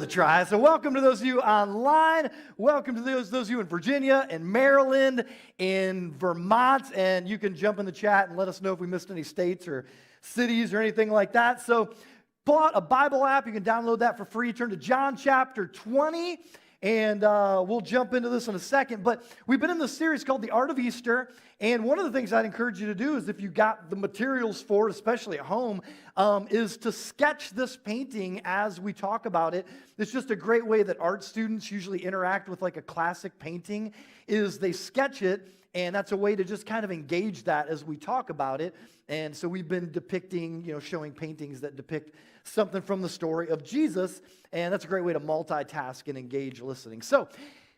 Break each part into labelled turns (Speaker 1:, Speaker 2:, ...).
Speaker 1: The try. So welcome to those of you online. Welcome to those of you in Virginia, in Maryland, in Vermont. And you can jump in the chat and let us know if we missed any states or cities or anything like that. So pull out a Bible app. You can download that for free. Turn to John chapter 20. And we'll jump into this in a second. But we've been in this series called The Art of Easter. And one of the things I'd encourage you to do is if you got the materials for it, especially at home, is to sketch this painting as we talk about it. It's just a great way that art students usually interact with like a classic painting, is they sketch it. And that's a way to just kind of engage that as we talk about it. And so we've been depicting, showing paintings that depict something from the story of Jesus. And that's a great way to multitask and engage listening. So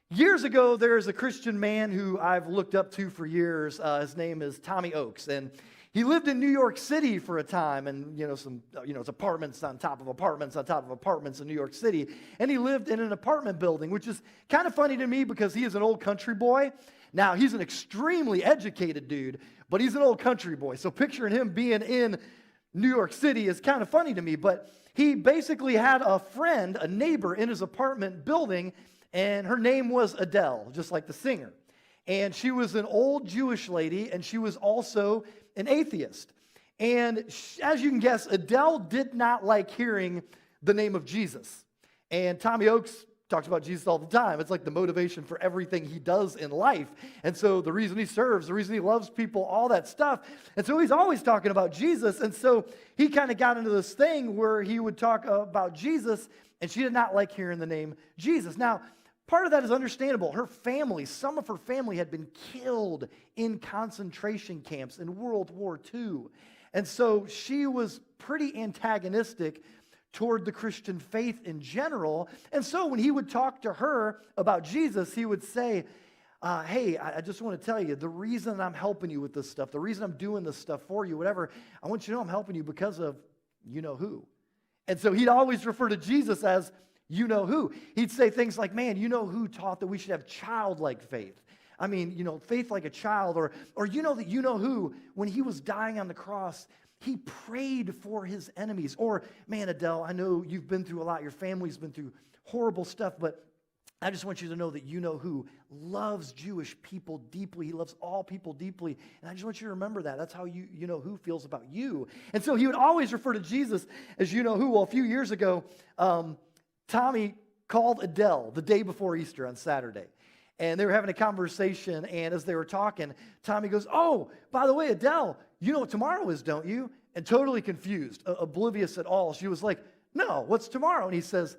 Speaker 1: years ago, there's a Christian man who I've looked up to for years. His name is Tommy Oakes. And he lived in New York City for a time. And, it's apartments on top of apartments on top of apartments in New York City. And he lived in an apartment building, which is kind of funny to me because he is an old country boy. Now, he's an extremely educated dude, but he's an old country boy. So picturing him being in New York City is kind of funny to me. But he basically had a friend, a neighbor in his apartment building, and her name was Adele, just like the singer. And she was an old Jewish lady, and she was also an atheist. And as you can guess, Adele did not like hearing the name of Jesus. And Tommy Oakes talks about Jesus all the time. It's like the motivation for everything he does in life. And so the reason he serves, the reason he loves people, all that stuff. And so he's always talking about Jesus. And so he kind of got into this thing where he would talk about Jesus, and she did not like hearing the name Jesus. Now, part of that is understandable. Her family, some of her family had been killed in concentration camps in World War II. And so she was pretty antagonistic toward the Christian faith in general. And so when he would talk to her about Jesus, he would say, hey, I just want to tell you, the reason I'm helping you with this stuff, the reason I'm doing this stuff for you, whatever, I want you to know I'm helping you because of you-know-who. And so he'd always refer to Jesus as you-know-who. He'd say things like, man, you-know-who taught that we should have childlike faith. I mean, faith like a child. Or you know that you-know-who, when he was dying on the cross, he prayed for his enemies. Or, man, Adele, I know you've been through a lot. Your family's been through horrible stuff, but I just want you to know that you-know-who loves Jewish people deeply. He loves all people deeply. And I just want you to remember that. That's how you-know-who feels about you. And so he would always refer to Jesus as you-know-who. Well, a few years ago, Tommy called Adele the day before Easter on Saturday. And they were having a conversation, and as they were talking, Tommy goes, oh, by the way, Adele, you know what tomorrow is, don't you? And totally confused, oblivious at all. She was like, no, what's tomorrow? And he says,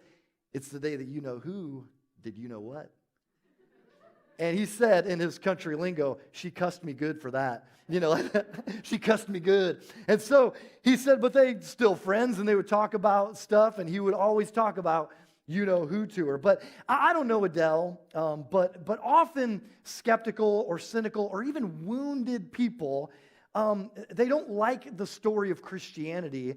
Speaker 1: it's the day that you know who did you know what? And he said in his country lingo, she cussed me good for that. She cussed me good. And so he said, but they still friends, and they would talk about stuff, and he would always talk about you-know-who to her. But I don't know Adele, but often skeptical or cynical or even wounded people, they don't like the story of Christianity.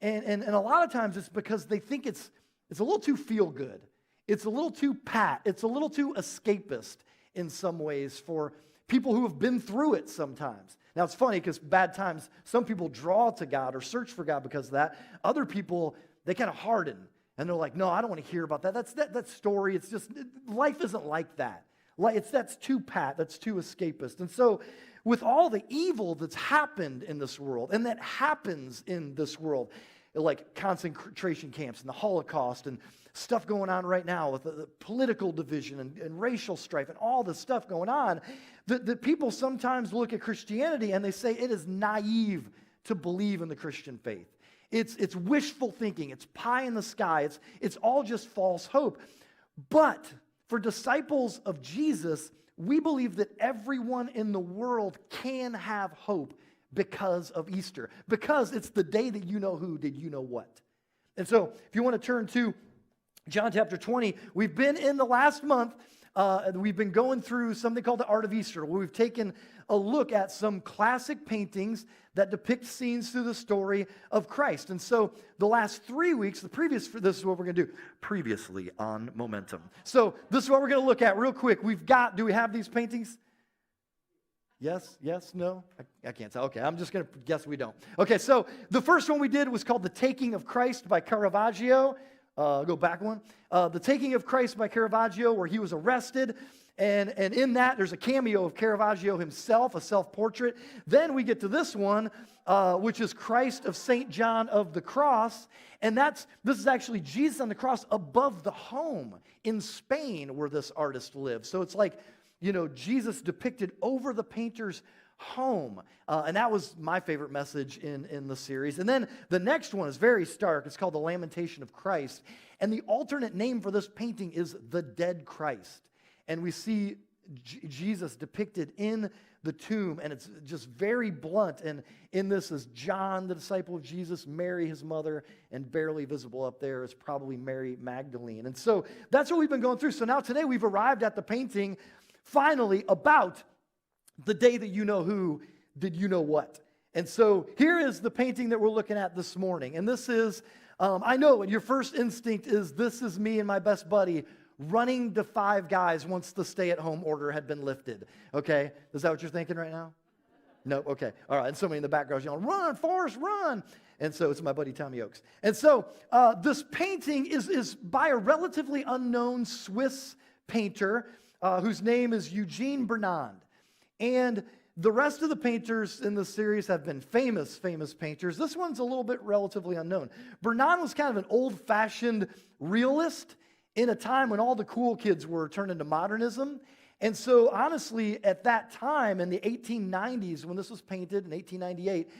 Speaker 1: And a lot of times it's because they think it's a little too feel-good. It's a little too pat. It's a little too escapist in some ways for people who have been through it sometimes. Now, it's funny because bad times, some people draw to God or search for God because of that. Other people, they kind of harden. And they're like, no, I don't want to hear about that. That story. It's just, life isn't like that. That's too pat. That's too escapist. And so with all the evil that's happened in this world and that happens in this world, like concentration camps and the Holocaust and stuff going on right now with the political division and racial strife and all this stuff going on, the people sometimes look at Christianity and they say it is naive to believe in the Christian faith. It's wishful thinking. It's pie in the sky. It's all just false hope. But for disciples of Jesus, we believe that everyone in the world can have hope because of Easter, because it's the day that you know who did you know what. And so if you want to turn to John chapter 20, we've been in the last month, we've been going through something called the Art of Easter, where we've taken a look at some classic paintings that depict scenes through the story of Christ. And so the last 3 weeks, this is what we're going to do, previously on Momentum. So this is what we're going to look at real quick. Do we have these paintings? Yes, no? I can't tell. Okay, I'm just going to guess we don't. Okay, so the first one we did was called The Taking of Christ by Caravaggio. Go back one. The Taking of Christ by Caravaggio, where he was arrested. And in that, there's a cameo of Caravaggio himself, a self-portrait. Then we get to this one, which is Christ of St. John of the Cross. And this is actually Jesus on the cross above the home in Spain where this artist lived. So it's like, Jesus depicted over the painter's home. And that was my favorite message in the series. And then the next one is very stark. It's called The Lamentation of Christ. And the alternate name for this painting is The Dead Christ. And we see Jesus depicted in the tomb, and it's just very blunt. And in this is John, the disciple of Jesus, Mary, his mother, and barely visible up there is probably Mary Magdalene. And so that's what we've been going through. So now today we've arrived at the painting, finally, about the day that you know who did you know what. And so here is the painting that we're looking at this morning. And this is, I know your first instinct is, this is me and my best buddy running to Five Guys once the stay-at-home order had been lifted. Okay? Is that what you're thinking right now? No? Okay. All right. And somebody in the background is yelling, "Run, Forrest, run!" And so it's my buddy Tommy Oakes. And so this painting is by a relatively unknown Swiss painter whose name is Eugene Burnand. And the rest of the painters in this series have been famous painters. This one's a little bit relatively unknown. Burnand was kind of an old-fashioned realist in a time when all the cool kids were turned into modernism. And so, honestly, at that time, in the 1890s, when this was painted in 1898,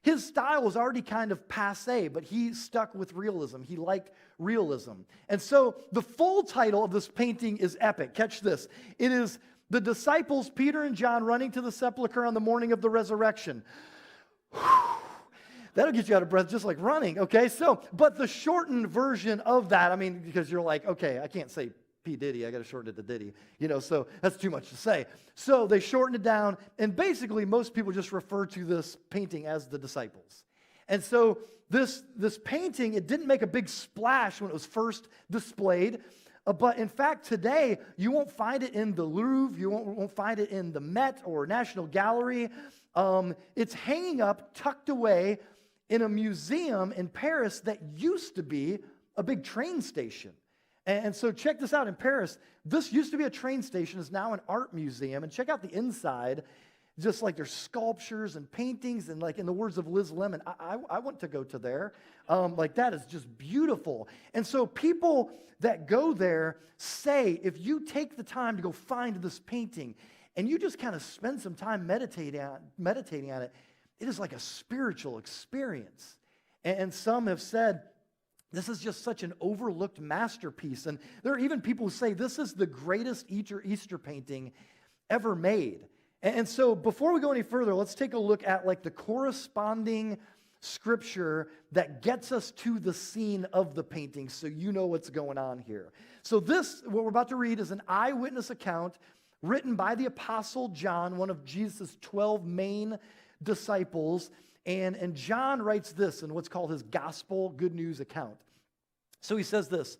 Speaker 1: his style was already kind of passé, but he stuck with realism. He liked realism. And so, the full title of this painting is epic. Catch this. It is The Disciples, Peter and John, running to the sepulchre on the morning of the resurrection. That'll get you out of breath just like running, okay? So, but the shortened version of that, because you're like, okay, I can't say P. Diddy, I got to shorten it to Diddy, so that's too much to say. So they shortened it down, and basically most people just refer to this painting as the disciples. And so this painting, it didn't make a big splash when it was first displayed, but in fact today, you won't find it in the Louvre, you won't find it in the Met or National Gallery. It's hanging up, tucked away, in a museum in Paris that used to be a big train station. And so check this out. In Paris, this used to be a train station. It's now an art museum. And check out the inside. Just like there's sculptures and paintings. And like in the words of Liz Lemon, I want to go to there. That is just beautiful. And so people that go there say, if you take the time to go find this painting and you just kind of spend some time meditating on it, it is like a spiritual experience. And some have said, this is just such an overlooked masterpiece. And there are even people who say this is the greatest Easter painting ever made. And so before we go any further, let's take a look at like the corresponding scripture that gets us to the scene of the painting so you know what's going on here. So this, what we're about to read, is an eyewitness account written by the Apostle John, one of Jesus' 12 main disciples, and John writes this in what's called his gospel good news account. So he says this: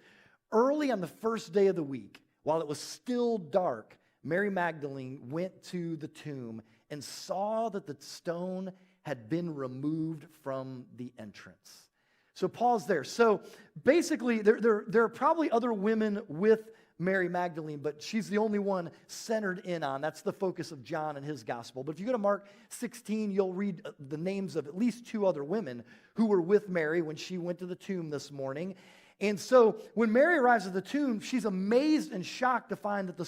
Speaker 1: early on the first day of the week, while it was still dark, Mary Magdalene went to the tomb and saw that the stone had been removed from the entrance. So pause there. So basically, there are probably other women with Mary Magdalene, but she's the only one centered in on. That's the focus of John and his gospel. But if you go to Mark 16, you'll read the names of at least two other women who were with Mary when she went to the tomb this morning. And so when Mary arrives at the tomb, she's amazed and shocked to find that the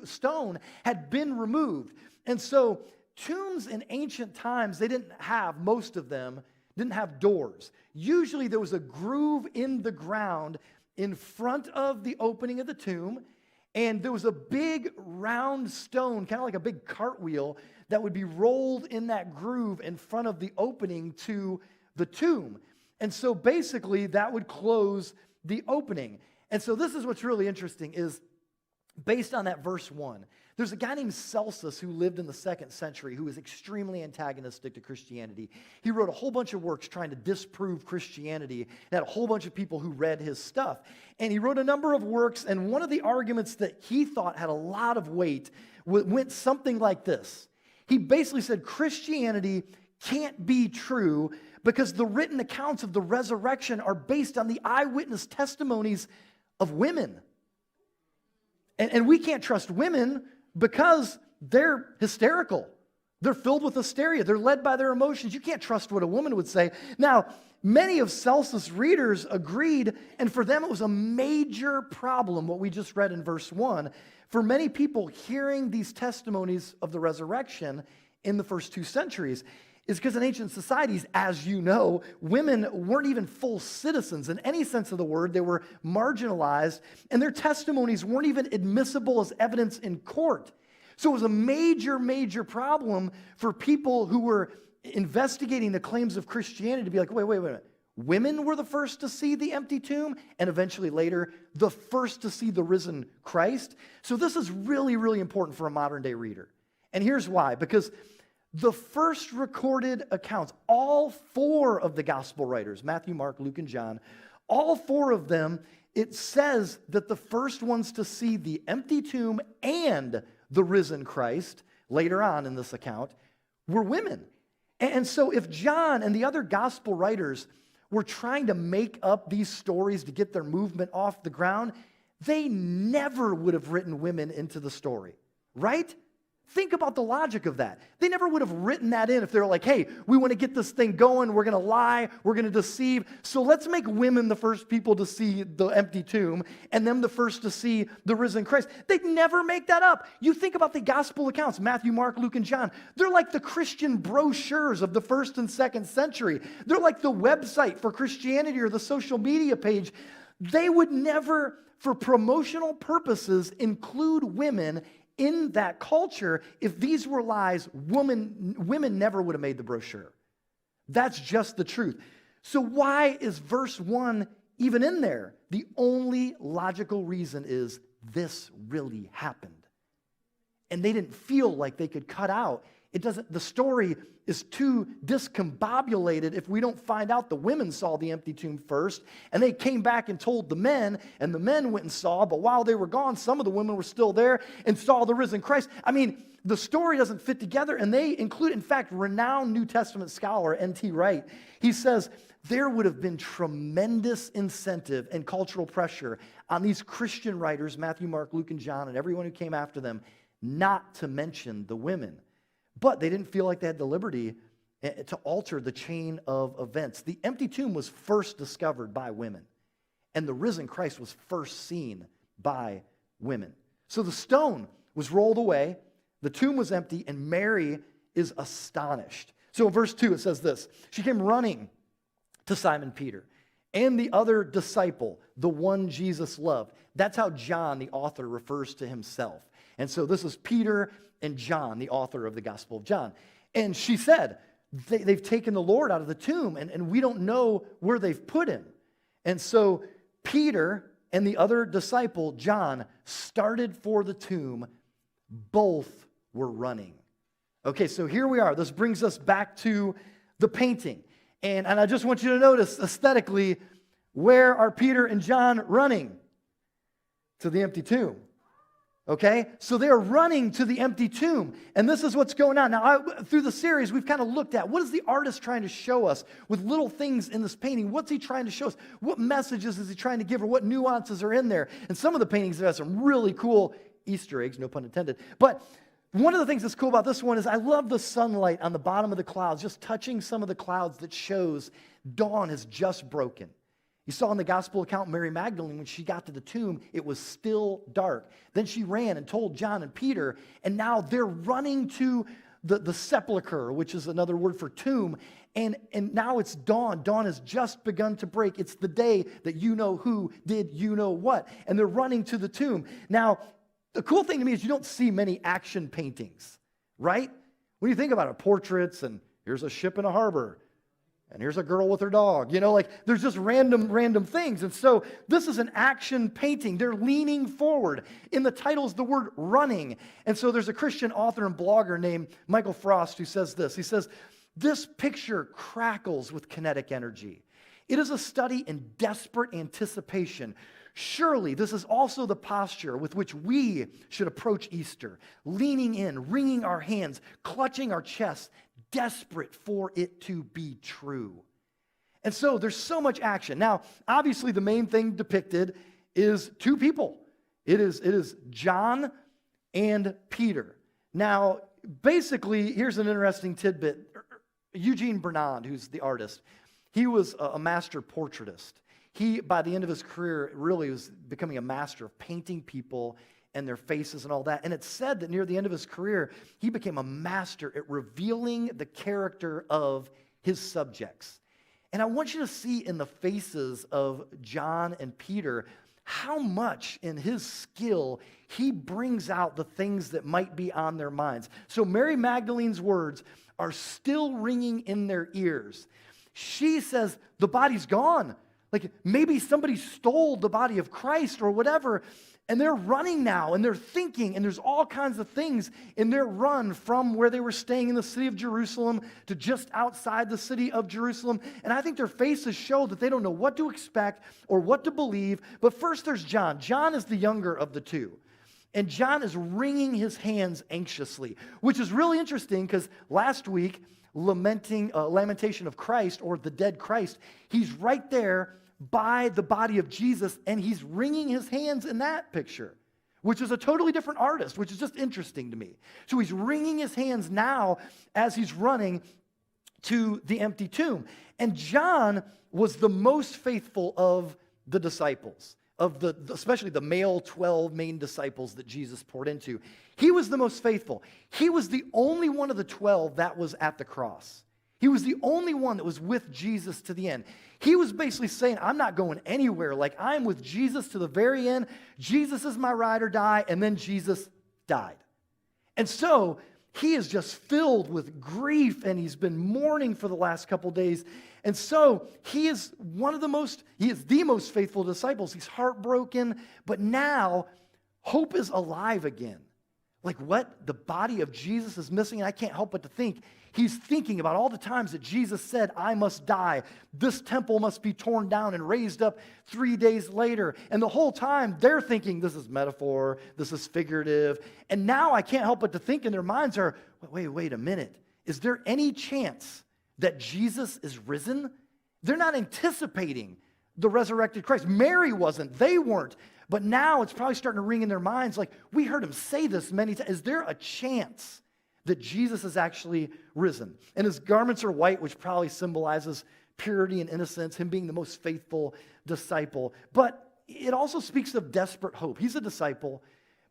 Speaker 1: stone had been removed. And so tombs in ancient times, most of them didn't have doors. Usually there was a groove in the ground in front of the opening of the tomb, and there was a big round stone, kind of like a big cartwheel, that would be rolled in that groove in front of the opening to the tomb. And so basically that would close the opening. And so this is what's really interesting is, based on that verse 1, there's a guy named Celsus who lived in the 2nd century who was extremely antagonistic to Christianity. He wrote a whole bunch of works trying to disprove Christianity and had a whole bunch of people who read his stuff. And he wrote a number of works, and one of the arguments that he thought had a lot of weight went something like this. He basically said Christianity can't be true because the written accounts of the resurrection are based on the eyewitness testimonies of women. And we can't trust women because they're hysterical. They're filled with hysteria. They're led by their emotions. You can't trust what a woman would say. Now, many of Celsus' readers agreed, and for them it was a major problem, what we just read in verse 1. For many people, hearing these testimonies of the resurrection in the first 2 centuries is because in ancient societies, as you know, women weren't even full citizens in any sense of the word. They were marginalized, and their testimonies weren't even admissible as evidence in court. So it was a major, major problem for people who were investigating the claims of Christianity to be like, wait a minute. Women were the first to see the empty tomb, and eventually later, the first to see the risen Christ. So this is really, really important for a modern day reader. And here's why. Because the first recorded accounts, all 4 of the gospel writers, Matthew, Mark, Luke, and John, all 4 of them, it says that the first ones to see the empty tomb and the risen Christ, later on in this account, were women. And so if John and the other gospel writers were trying to make up these stories to get their movement off the ground, they never would have written women into the story, right? Think about the logic of that. They never would have written that in if they were like, hey, we want to get this thing going, we're going to lie, we're going to deceive, so let's make women the first people to see the empty tomb and them the first to see the risen Christ. They'd never make that up. You think about the gospel accounts, Matthew, Mark, Luke, and John. They're like the Christian brochures of the 1st and 2nd century. They're like the website for Christianity or the social media page. They would never, for promotional purposes, include women in that culture. If these were lies, women never would have made the brochure. That's just the truth. So why is verse 1 even in there? The only logical reason is this really happened. And they didn't feel like they could cut out. The story is too discombobulated if we don't find out the women saw the empty tomb first, and they came back and told the men, and the men went and saw, but while they were gone, some of the women were still there and saw the risen Christ. I mean, the story doesn't fit together, and they include, in fact, renowned New Testament scholar N.T. Wright. He says, there would have been tremendous incentive and cultural pressure on these Christian writers, Matthew, Mark, Luke, and John, and everyone who came after them, not to mention the women. But they didn't feel like they had the liberty to alter the chain of events. The empty tomb was first discovered by women, and the risen Christ was first seen by women. So the stone was rolled away, the tomb was empty, and Mary is astonished. So in verse 2 it says this, she came running to Simon Peter and the other disciple, the one Jesus loved. That's how John, the author, refers to himself. And so this is Peter and John, the author of the Gospel of John. And she said, they've taken the Lord out of the tomb, and we don't know where they've put him. And so Peter and the other disciple, John, started for the tomb. Both were running. Okay, so here we are. This brings us back to the painting. And I just want you to notice aesthetically, where are Peter and John running? To the empty tomb. Okay, so they're running to the empty tomb, and this is what's going on. Now, through the series, we've kind of looked at what is the artist trying to show us with little things in this painting. What's he trying to show us? What messages is he trying to give, or what nuances are in there? And some of the paintings have some really cool Easter eggs, no pun intended. But one of the things that's cool about this one is I love the sunlight on the bottom of the clouds, just touching some of the clouds that shows dawn has just broken. You saw in the gospel account, Mary Magdalene, when she got to the tomb, it was still dark. Then she ran and told John and Peter, and now they're running to the sepulcher, which is another word for tomb, and now it's dawn. Dawn has just begun to break. It's the day that you know who did you know what, and they're running to the tomb. Now, the cool thing to me is you don't see many action paintings, right? When you think about it, portraits, and here's a ship in a harbor, and here's a girl with her dog. You know, like there's just random things. And so this is an action painting. They're leaning forward. In the title is the word running. And so there's a Christian author and blogger named Michael Frost who says this. He says, this picture crackles with kinetic energy. It is a study in desperate anticipation. Surely this is also the posture with which we should approach Easter, leaning in, wringing our hands, clutching our chests, desperate for it to be true. And so there's so much action. Now, obviously, the main thing depicted is two people. It is John and Peter. Now, basically, here's an interesting tidbit. Eugene Burnand, who's the artist, he was a master portraitist. He, by the end of his career, really was becoming a master of painting people and their faces and all that. And it's said that near the end of his career, he became a master at revealing the character of his subjects. And I want you to see in the faces of John and Peter how much in his skill he brings out the things that might be on their minds. So Mary Magdalene's words are still ringing in their ears. She says, the body's gone. Like maybe somebody stole the body of Christ or whatever, and they're running now, and they're thinking, and there's all kinds of things in their run from where they were staying in the city of Jerusalem to just outside the city of Jerusalem. And I think their faces show that they don't know what to expect or what to believe. But first there's John. John is the younger of the two. And John is wringing his hands anxiously, which is really interesting because last week, Lamentation of Christ, or the dead Christ, he's right there by the body of Jesus, and he's wringing his hands in that picture, which is a totally different artist, which is just interesting to me. So he's wringing his hands now as he's running to the empty tomb. And John was the most faithful of the disciples, especially the male 12 main disciples that Jesus poured into. He was the most faithful. He was the only one of the 12 that was at the cross. He was the only one that was with Jesus to the end. He was basically saying, I'm not going anywhere. Like, I'm with Jesus to the very end. Jesus is my ride or die. And then Jesus died. And so he is just filled with grief, and he's been mourning for the last couple days. And so he is the most faithful disciples. He's heartbroken, but now hope is alive again. Like what? The body of Jesus is missing, and I can't help but to think, he's thinking about all the times that Jesus said, I must die. This temple must be torn down and raised up 3 days later. And the whole time, they're thinking, this is metaphor, this is figurative. And now I can't help but to think in their minds are, wait a minute. Is there any chance that Jesus is risen? They're not anticipating the resurrected Christ. Mary wasn't. They weren't. But now it's probably starting to ring in their minds like, we heard him say this many times. Is there a chance that Jesus is actually risen? And his garments are white, which probably symbolizes purity and innocence, him being the most faithful disciple. But it also speaks of desperate hope. He's a disciple,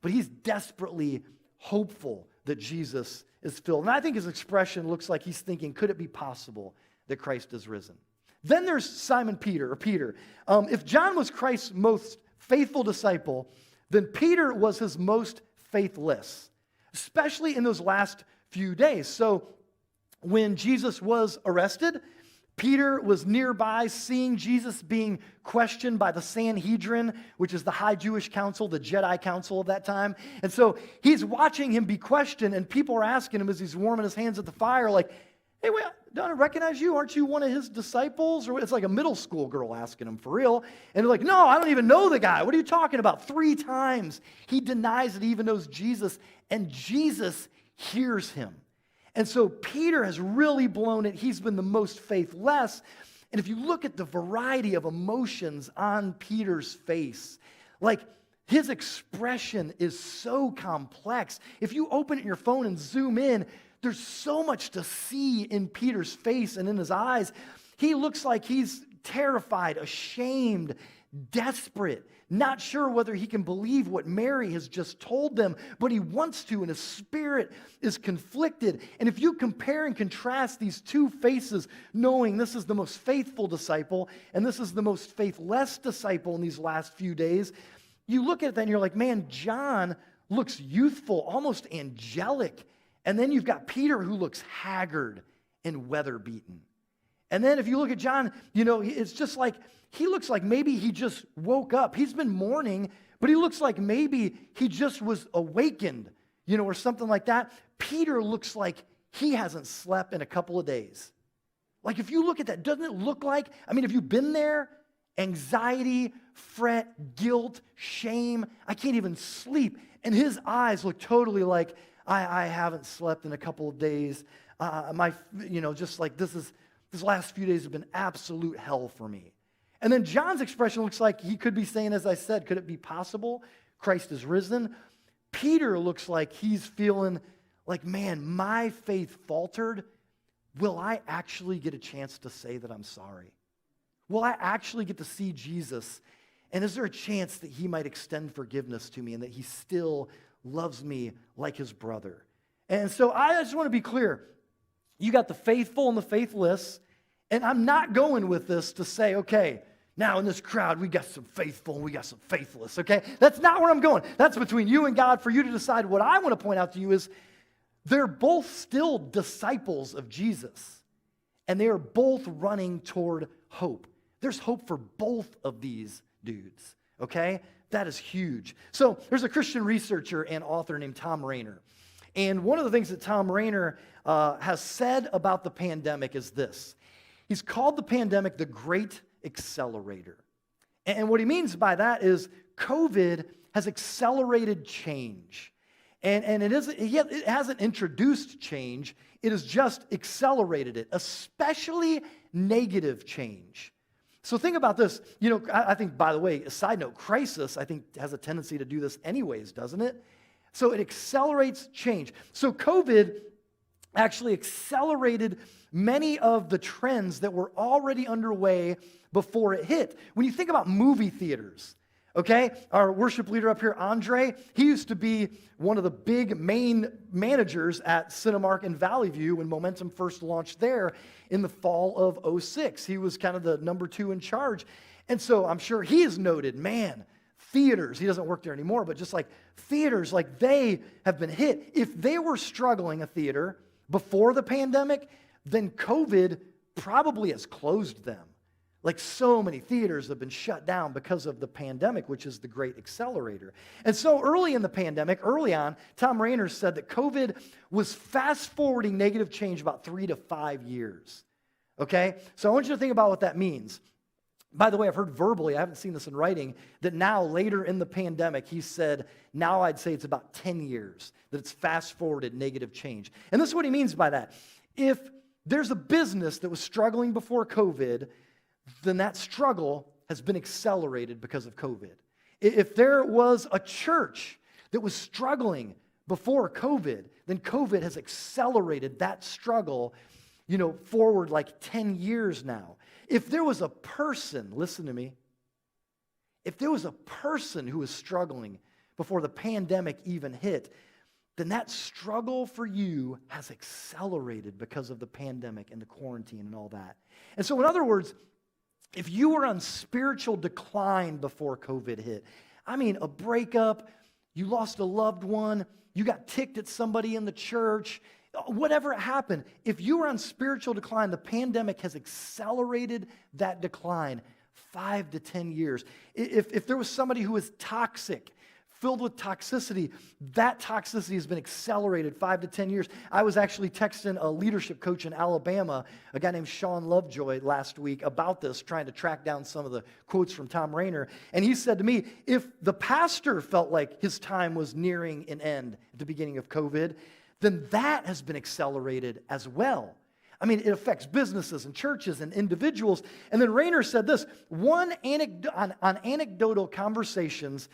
Speaker 1: but he's desperately hopeful that Jesus is filled. And I think his expression looks like he's thinking, could it be possible that Christ is risen? Then there's Simon Peter, or Peter. If John was Christ's most faithful disciple, then Peter was his most faithless, especially in those last few days. So when Jesus was arrested, Peter was nearby seeing Jesus being questioned by the Sanhedrin, which is the high Jewish council, the Jedi council of that time. And so he's watching him be questioned, and people are asking him as he's warming his hands at the fire, like, hey, wait, don't I recognize you? Aren't you one of his disciples? Or it's like a middle school girl asking him for real. And they're like, no, I don't even know the guy. What are you talking about? 3 times he denies that he even knows Jesus, and Jesus hears him. And so Peter has really blown it. He's been the most faithless. And if you look at the variety of emotions on Peter's face, like his expression is so complex. If you open it in your phone and zoom in, there's so much to see in Peter's face and in his eyes. He looks like he's terrified, ashamed, desperate, not sure whether he can believe what Mary has just told them, but he wants to, and his spirit is conflicted. And if you compare and contrast these two faces, knowing this is the most faithful disciple and this is the most faithless disciple in these last few days, you look at that and you're like, man, John looks youthful, almost angelic. And then you've got Peter who looks haggard and weather-beaten. And then if you look at John, it's just like, he looks like maybe he just woke up. He's been mourning, but he looks like maybe he just was awakened, or something like that. Peter looks like he hasn't slept in a couple of days. Like if you look at that, doesn't it look like, have you been there? Anxiety, fret, guilt, shame. I can't even sleep. And his eyes look totally like, I haven't slept in a couple of days. Just like this These last few days have been absolute hell for me. And then John's expression looks like he could be saying, as I said, could it be possible Christ is risen? Peter looks like he's feeling like, man, my faith faltered. Will I actually get a chance to say that I'm sorry? Will I actually get to see Jesus? And is there a chance that he might extend forgiveness to me and that he still loves me like his brother? And so I just want to be clear. You got the faithful and the faithless, and I'm not going with this to say, okay, now in this crowd, we got some faithful and we got some faithless, okay? That's not where I'm going. That's between you and God for you to decide. What I want to point out to you is they're both still disciples of Jesus, and they are both running toward hope. There's hope for both of these dudes, okay? That is huge. So there's a Christian researcher and author named Tom Rainer, and one of the things that Tom Rainer has said about the pandemic is this. He's called the pandemic the Great Accelerator. And what he means by that is COVID has accelerated change. And it hasn't introduced change, it has just accelerated it, especially negative change. So think about this. You know, I think, by the way, a side note, crisis, I think, has a tendency to do this anyways, doesn't it? So it accelerates change. So COVID actually accelerated many of the trends that were already underway before it hit. When you think about movie theaters, okay, our worship leader up here, Andre, he used to be one of the big main managers at Cinemark in Valley View when Momentum first launched there in the fall of '06. He was kind of the number 2 in charge. And so I'm sure he has noted, man, theaters, he doesn't work there anymore, but just like theaters, like they have been hit. If they were struggling, a theater, before the pandemic, then COVID probably has closed them. Like so many theaters have been shut down because of the pandemic, which is the great accelerator. And so early in the pandemic, early on, Tom Rainer said that COVID was fast-forwarding negative change about 3 to 5 years. Okay? So I want you to think about what that means. By the way, I've heard verbally, I haven't seen this in writing, that now later in the pandemic, he said, now I'd say it's about 10 years that it's fast-forwarded negative change. And this is what he means by that. If there's a business that was struggling before COVID, then that struggle has been accelerated because of COVID. If there was a church that was struggling before COVID, then COVID has accelerated that struggle, forward like 10 years now. If there was a person, listen to me, if there was a person who was struggling before the pandemic even hit, then that struggle for you has accelerated because of the pandemic and the quarantine and all that. And so in other words, if you were on spiritual decline before COVID hit, I mean a breakup, you lost a loved one, you got ticked at somebody in the church, whatever happened, if you were on spiritual decline, the pandemic has accelerated that decline 5 to 10 years. If there was somebody who was toxic, filled with toxicity, that toxicity has been accelerated 5 to 10 years. I was actually texting a leadership coach in Alabama, a guy named Sean Lovejoy, last week about this, trying to track down some of the quotes from Tom Rainer. And he said to me, if the pastor felt like his time was nearing an end at the beginning of COVID, then that has been accelerated as well. I mean, it affects businesses and churches and individuals. And then Rainer said this, on anecdotal conversations,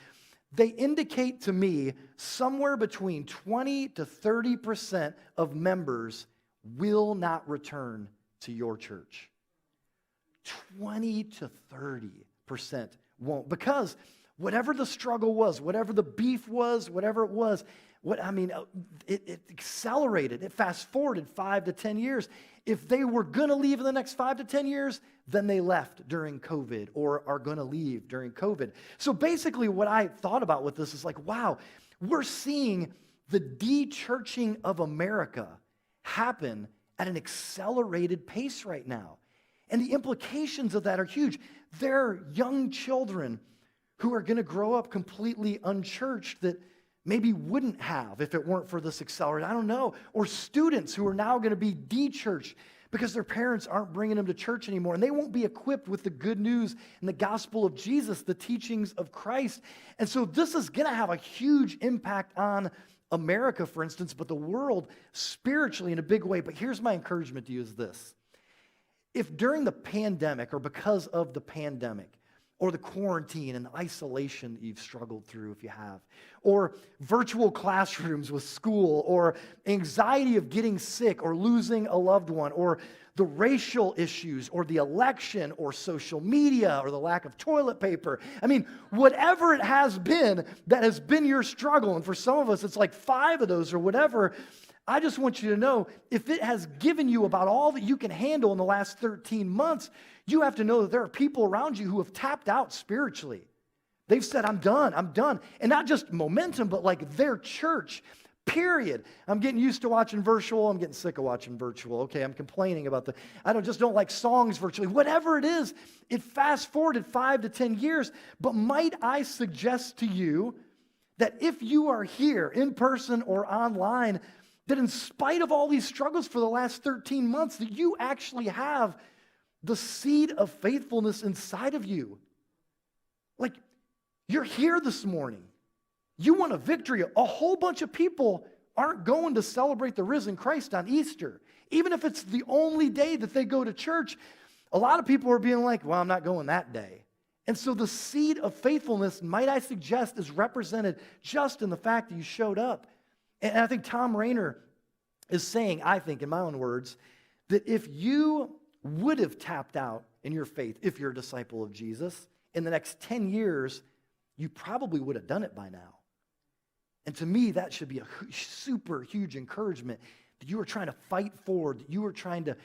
Speaker 1: they indicate to me somewhere between 20 to 30% of members will not return to your church. 20 to 30% won't. Because whatever the struggle was, whatever the beef was, whatever it was, it accelerated. It fast-forwarded 5 to 10 years. If they were going to leave in the next 5 to 10 years, then they left during COVID or are going to leave during COVID. So basically what I thought about with this is like, wow, we're seeing the de-churching of America happen at an accelerated pace right now. And the implications of that are huge. There are young children who are going to grow up completely unchurched that maybe wouldn't have if it weren't for this accelerator. I don't know. Or students who are now going to be de-churched because their parents aren't bringing them to church anymore, and they won't be equipped with the good news and the gospel of Jesus, the teachings of Christ. And so this is going to have a huge impact on America, for instance, but the world spiritually in a big way. But here's my encouragement to you is this. if during the pandemic or because of the pandemic or the quarantine and the isolation that you've struggled through, if you have, or virtual classrooms with school, or anxiety of getting sick or losing a loved one, or the racial issues or the election or social media or the lack of toilet paper. I mean, whatever it has been that has been your struggle, and for some of us it's like 5 of those or whatever, I just want you to know, if it has given you about all that you can handle in the last 13 months, you have to know that there are people around you who have tapped out spiritually. They've said, I'm done. And not just momentum, but like their church, period. I'm getting used to watching virtual. I'm getting sick of watching virtual. Okay, I'm complaining about I don't like songs virtually. Whatever it is, it fast forwarded 5 to 10 years. But might I suggest to you that if you are here in person or online, that in spite of all these struggles for the last 13 months, that you actually have the seed of faithfulness inside of you. Like, you're here this morning. You want a victory. A whole bunch of people aren't going to celebrate the risen Christ on Easter. Even if it's the only day that they go to church, a lot of people are being like, well, I'm not going that day. And so the seed of faithfulness, might I suggest, is represented just in the fact that you showed up. And I think Tom Rainer is saying, I think in my own words, that if you would have tapped out in your faith, if you're a disciple of Jesus, in the next 10 years, you probably would have done it by now. And to me, that should be a super huge encouragement that you are trying to fight forward, that you are trying to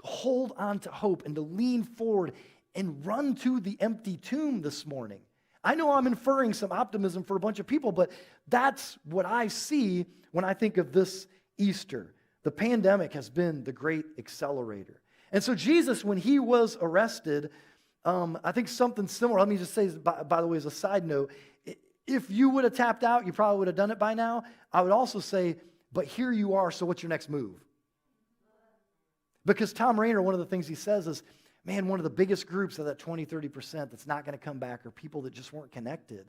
Speaker 1: hold on to hope and to lean forward and run to the empty tomb this morning. I know I'm inferring some optimism for a bunch of people, but that's what I see when I think of this Easter. The pandemic has been the great accelerator. And so Jesus, when he was arrested, I think something similar, let me just say, by the way, as a side note, if you would have tapped out, you probably would have done it by now. I would also say, but here you are, so what's your next move? Because Tom Rainer, one of the things he says is, man, one of the biggest groups of that 20, 30% that's not going to come back are people that just weren't connected.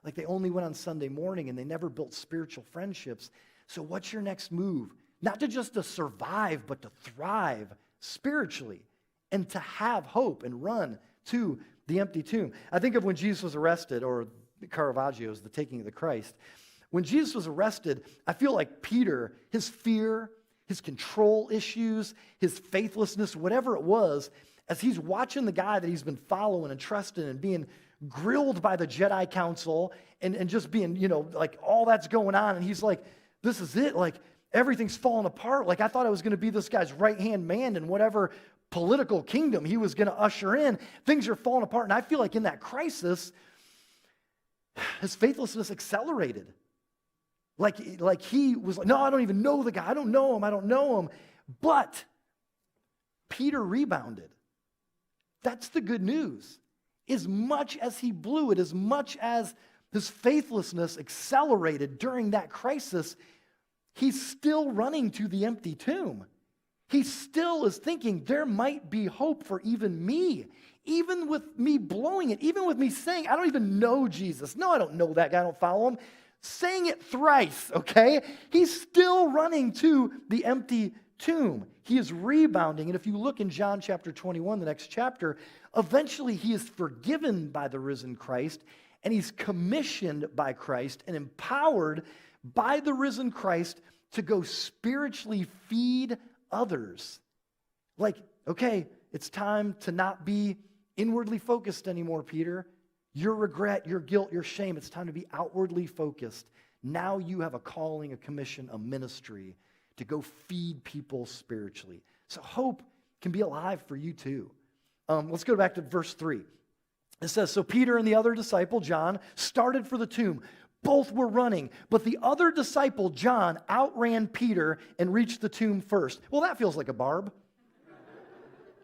Speaker 1: Like they only went on Sunday morning and they never built spiritual friendships. So what's your next move? Not to just to survive, but to thrive spiritually and to have hope and run to the empty tomb. I think of when Jesus was arrested, or Caravaggio's The Taking of the Christ. When Jesus was arrested, I feel like Peter, his fear, his control issues, his faithlessness, whatever it was, as he's watching the guy that he's been following and trusting and being grilled by the Jedi Council and just being, like all that's going on. And he's like, this is it. Like everything's falling apart. Like I thought I was going to be this guy's right-hand man in whatever political kingdom he was going to usher in. Things are falling apart. And I feel like in that crisis, his faithlessness accelerated. Like he was like, no, I don't even know the guy. I don't know him. But Peter rebounded. That's the good news. As much as he blew it, as much as his faithlessness accelerated during that crisis, he's still running to the empty tomb. He still is thinking there might be hope for even me. Even with me blowing it, even with me saying, I don't even know Jesus. No, I don't know that guy. I don't follow him. Saying it thrice, okay? He's still running to the empty tomb. He is rebounding. And if you look in John chapter 21, the next chapter, eventually he is forgiven by the risen Christ, and he's commissioned by Christ and empowered by the risen Christ to go spiritually feed others. Like, okay, it's time to not be inwardly focused anymore, Peter. Your regret, your guilt, your shame, it's time to be outwardly focused. Now you have a calling, a commission, a ministry to go feed people spiritually. So hope can be alive for you too. Let's go back to verse 3. It says, so Peter and the other disciple, John, started for the tomb. Both were running, but the other disciple, John, outran Peter and reached the tomb first. Well, that feels like a barb.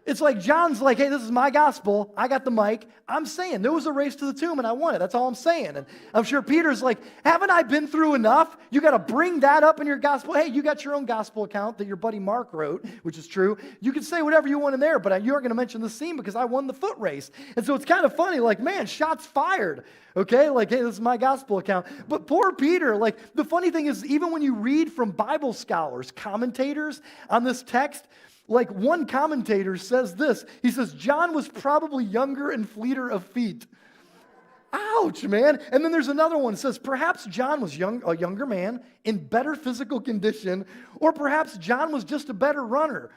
Speaker 1: It's like John's like, hey, this is my gospel. I got the mic. I'm saying there was a race to the tomb and I won it. That's all I'm saying. And I'm sure Peter's like, haven't I been through enough? You got to bring that up in your gospel. Hey, you got your own gospel account that your buddy Mark wrote, which is true. You can say whatever you want in there, but you aren't going to mention the scene because I won the foot race. And so it's kind of funny, like, man, shots fired. Okay, like, hey, this is my gospel account. But poor Peter, like, the funny thing is, even when you read from Bible scholars, commentators on this text, Like one commentator says this. He says, John was probably younger and fleeter of feet. Ouch, man. And then there's another one that says, perhaps John was a younger man in better physical condition, or perhaps John was just a better runner.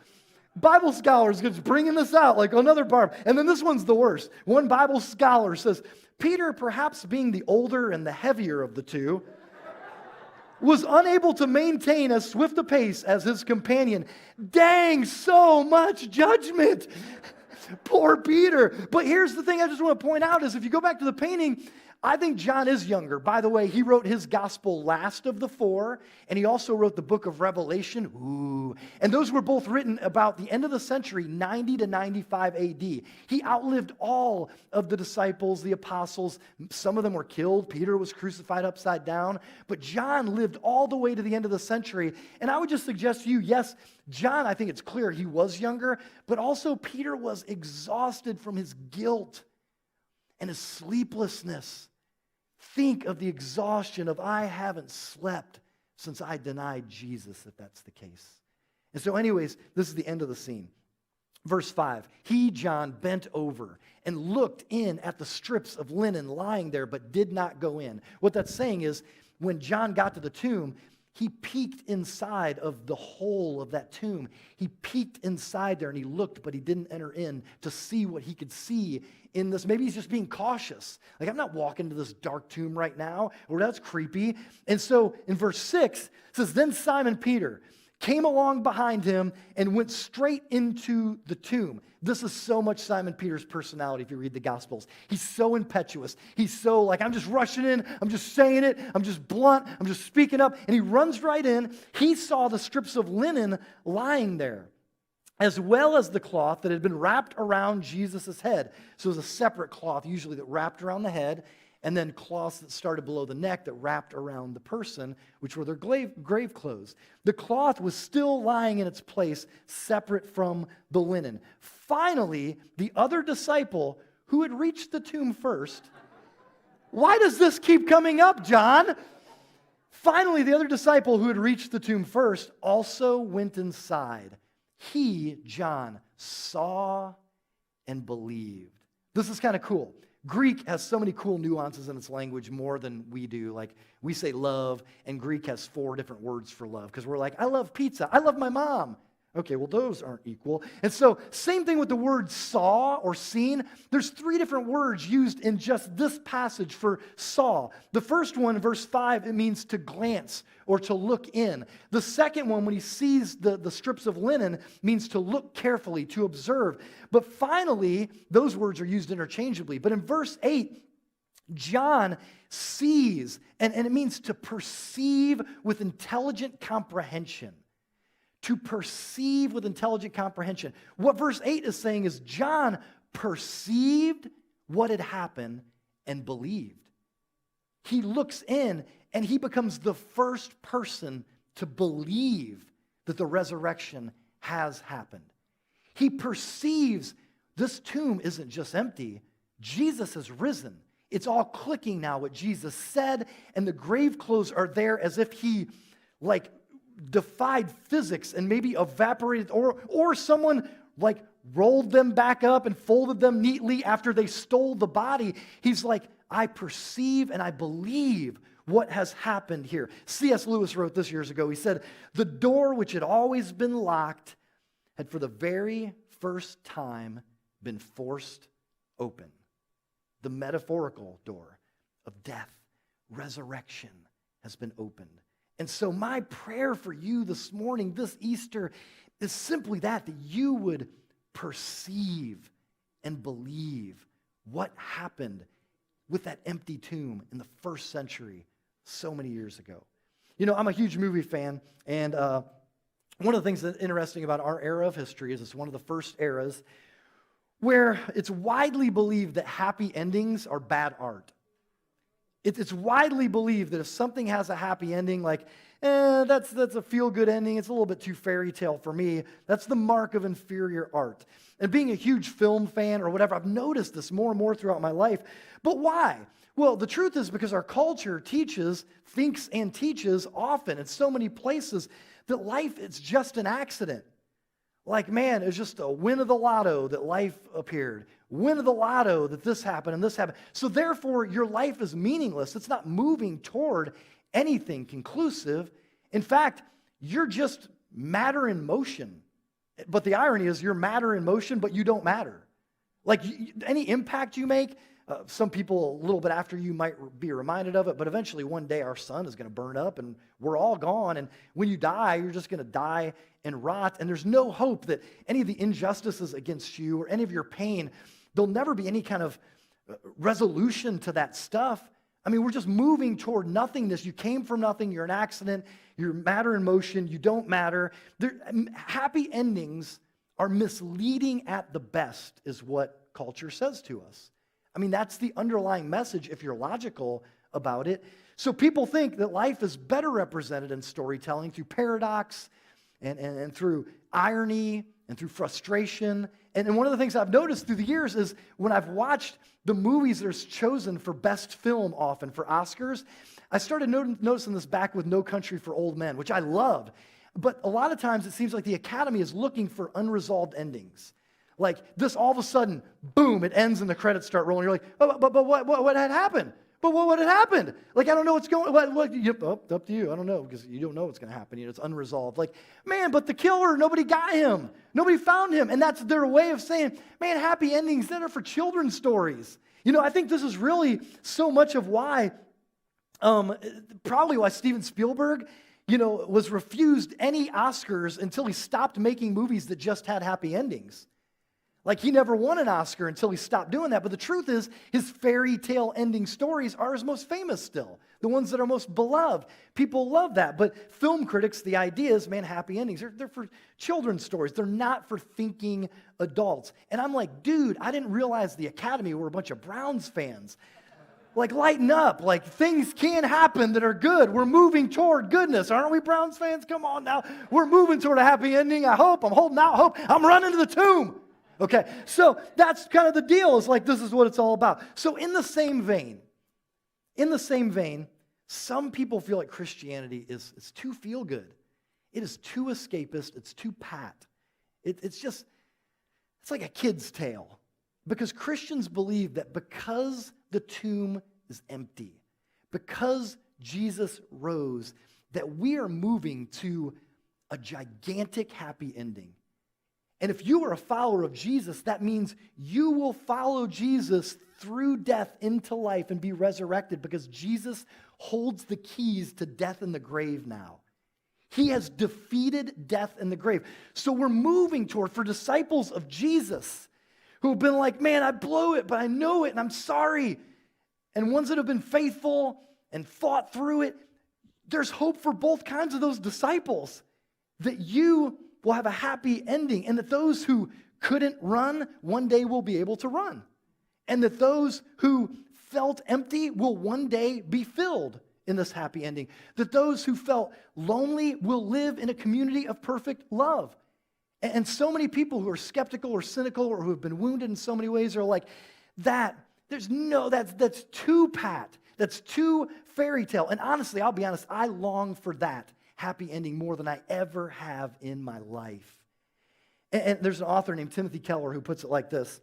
Speaker 1: Bible scholars just bringing this out like another barb. And then this one's the worst. One Bible scholar says, Peter, perhaps being the older and the heavier of the two, was unable to maintain as swift a pace as his companion. Dang, so much judgment. Poor Peter. But here's the thing I just want to point out is if you go back to the painting, I think John is younger. By the way, he wrote his gospel last of the four, and he also wrote the book of Revelation. Ooh. And those were both written about the end of the century, 90 to 95 AD. He outlived all of the disciples, the apostles. Some of them were killed. Peter was crucified upside down. But John lived all the way to the end of the century. And I would just suggest to you, yes, John, I think it's clear he was younger, but also Peter was exhausted from his guilt and his sleeplessness. Think of the exhaustion of I haven't slept since I denied Jesus, if that's the case. And so anyways, this is the end of the scene. Verse 5, he, John, bent over and looked in at the strips of linen lying there, but did not go in. What that's saying is when John got to the tomb, he peeked inside of the hole of that tomb. He peeked inside there and he looked, but he didn't enter in to see what he could see in this. Maybe he's just being cautious. Like, I'm not walking to this dark tomb right now, or that's creepy. And so in verse 6, it says, then Simon Peter came along behind him and went straight into the tomb. This is so much Simon Peter's personality if you read the Gospels. He's so impetuous. He's so like, I'm just rushing in. I'm just saying it. I'm just blunt. I'm just speaking up. And he runs right in. He saw the strips of linen lying there, as well as the cloth that had been wrapped around Jesus' head. So it was a separate cloth, usually that wrapped around the head, and then cloths that started below the neck that wrapped around the person, which were their grave clothes. The cloth was still lying in its place, separate from the linen. Finally, the other disciple who had reached the tomb first, why does this keep coming up, John? Finally, the other disciple who had reached the tomb first also went inside. He, John, saw and believed. This is kind of cool. Greek has so many cool nuances in its language, more than we do. Like, we say love, and Greek has 4 different words for love, because we're like, I love pizza, I love my mom. Okay, well, those aren't equal. And so, same thing with the word saw or seen. There's 3 different words used in just this passage for saw. The first one, verse 5, it means to glance or to look in. The second one, when he sees the strips of linen, means to look carefully, to observe. But finally, those words are used interchangeably. But in verse 8, John sees, and it means to perceive with intelligent comprehension. To perceive with intelligent comprehension. What verse 8 is saying is John perceived what had happened and believed. He looks in and he becomes the first person to believe that the resurrection has happened. He perceives this tomb isn't just empty. Jesus has risen. It's all clicking now what Jesus said, and the grave clothes are there as if he defied physics and maybe evaporated, or someone rolled them back up and folded them neatly after they stole the body. He's like, I perceive and I believe what has happened here. C.S. Lewis wrote this years ago. He said, the door which had always been locked had for the very first time been forced open. The metaphorical door of death, resurrection has been opened. And so my prayer for you this morning, this Easter, is simply that you would perceive and believe what happened with that empty tomb in the first century so many years ago. You know, I'm a huge movie fan, and one of the things that's interesting about our era of history is it's one of the first eras where it's widely believed that happy endings are bad art. It's widely believed that if something has a happy ending, that's a feel-good ending, it's a little bit too fairy tale for me, that's the mark of inferior art. And being a huge film fan or whatever, I've noticed this more and more throughout my life. But why? Well, the truth is because our culture thinks and teaches often in so many places that life is just an accident. Like, man, it's just a win of the lotto that life appeared. Win of the lotto that this happened and this happened. So therefore, your life is meaningless. It's not moving toward anything conclusive. In fact, you're just matter in motion. But the irony is you're matter in motion, but you don't matter. Like any impact you make, some people a little bit after you might be reminded of it, but eventually one day our sun is going to burn up and we're all gone. And when you die, you're just going to die and rot. And there's no hope that any of the injustices against you or any of your pain, there'll never be any kind of resolution to that stuff. I mean, we're just moving toward nothingness. You came from nothing. You're an accident. You're matter in motion. You don't matter. Happy endings are misleading at the best, is what culture says to us. I mean, that's the underlying message if you're logical about it. So people think that life is better represented in storytelling through paradox and through irony and through frustration. And one of the things I've noticed through the years is when I've watched the movies that are chosen for best film often for Oscars, I started noticing this back with No Country for Old Men, which I loved. But a lot of times it seems like the Academy is looking for unresolved endings. Like this, all of a sudden, boom, it ends and the credits start rolling. You're like, oh, but what had happened? But what had happened? Like, I don't know what's going on. Up to you. I don't know because you don't know what's going to happen. It's unresolved. Like, man, but the killer, nobody got him. Nobody found him. And that's their way of saying, man, happy endings, that are for children's stories. I think this is really so much of why, probably why Steven Spielberg, was refused any Oscars until he stopped making movies that just had happy endings. Like, he never won an Oscar until he stopped doing that. But the truth is, his fairy tale ending stories are his most famous still. The ones that are most beloved. People love that. But film critics, the idea is, man, happy endings, they're for children's stories. They're not for thinking adults. And I'm like, dude, I didn't realize the Academy were a bunch of Browns fans. Like, lighten up. Like, things can happen that are good. We're moving toward goodness. Aren't we, Browns fans? Come on now. We're moving toward a happy ending. I hope. I'm holding out hope. I'm running to the tomb. Okay, so that's kind of the deal. It's like, this is what it's all about. So in the same vein, some people feel like Christianity is too feel-good. It is too escapist. It's too pat. It's like a kid's tale. Because Christians believe that because the tomb is empty, because Jesus rose, that we are moving to a gigantic happy ending. And if you are a follower of Jesus, that means you will follow Jesus through death into life and be resurrected because Jesus holds the keys to death and the grave now. He has defeated death and the grave. So we're moving toward, for disciples of Jesus who have been like, man, I blew it, but I know it and I'm sorry. And ones that have been faithful and fought through it, there's hope for both kinds of those disciples, that you will have a happy ending, and that those who couldn't run one day will be able to run, and that those who felt empty will one day be filled in this happy ending, that those who felt lonely will live in a community of perfect love. And so many people who are skeptical or cynical or who have been wounded in so many ways are like, that's too pat, that's too fairy tale. And honestly, I'll be honest, I long for that happy ending more than I ever have in my life. And there's an author named Timothy Keller who puts it like this.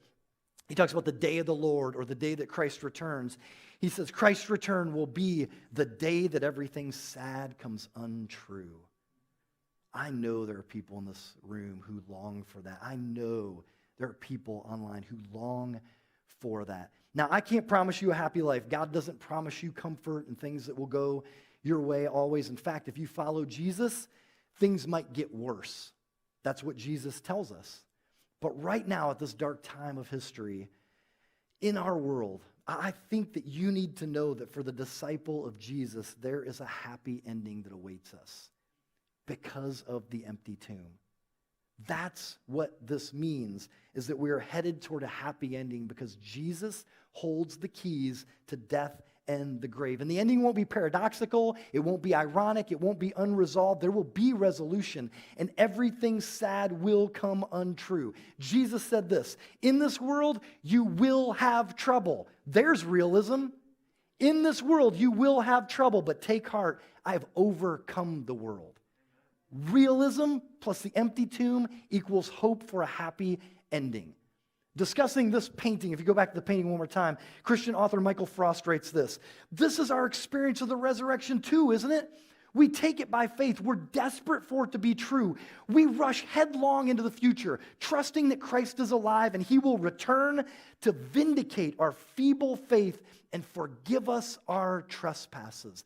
Speaker 1: He talks about the day of the Lord, or the day that Christ returns. He says, Christ's return will be the day that everything sad comes untrue. I know there are people in this room who long for that. I know there are people online who long for that. Now, I can't promise you a happy life. God doesn't promise you comfort and things that will go your way always. In fact, if you follow Jesus, things might get worse. That's what Jesus tells us. But right now, at this dark time of history, in our world, I think that you need to know that for the disciple of Jesus, there is a happy ending that awaits us because of the empty tomb. That's what this means, is that we are headed toward a happy ending because Jesus holds the keys to death and the grave. And the ending won't be paradoxical, it won't be ironic, it won't be unresolved. There will be resolution, and everything sad will come untrue. Jesus said this, in this world you will have trouble. There's realism. In this world you will have trouble, but take heart, I have overcome the world. Realism plus the empty tomb equals hope for a happy ending. Discussing this painting, if you go back to the painting one more time, Christian author Michael Frost writes this: "This is our experience of the resurrection too, isn't it? We take it by faith. We're desperate for it to be true. We rush headlong into the future, trusting that Christ is alive and he will return to vindicate our feeble faith and forgive us our trespasses."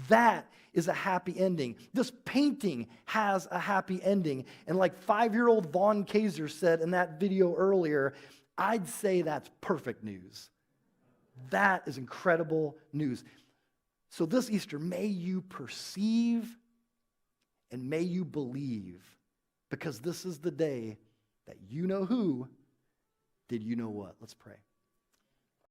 Speaker 1: That is a happy ending. This painting has a happy ending. And like 5-year-old Vaughn Kaiser said in that video earlier, I'd say that's perfect news. That is incredible news. So this Easter, may you perceive and may you believe, because this is the day that you know who did you know what. Let's pray.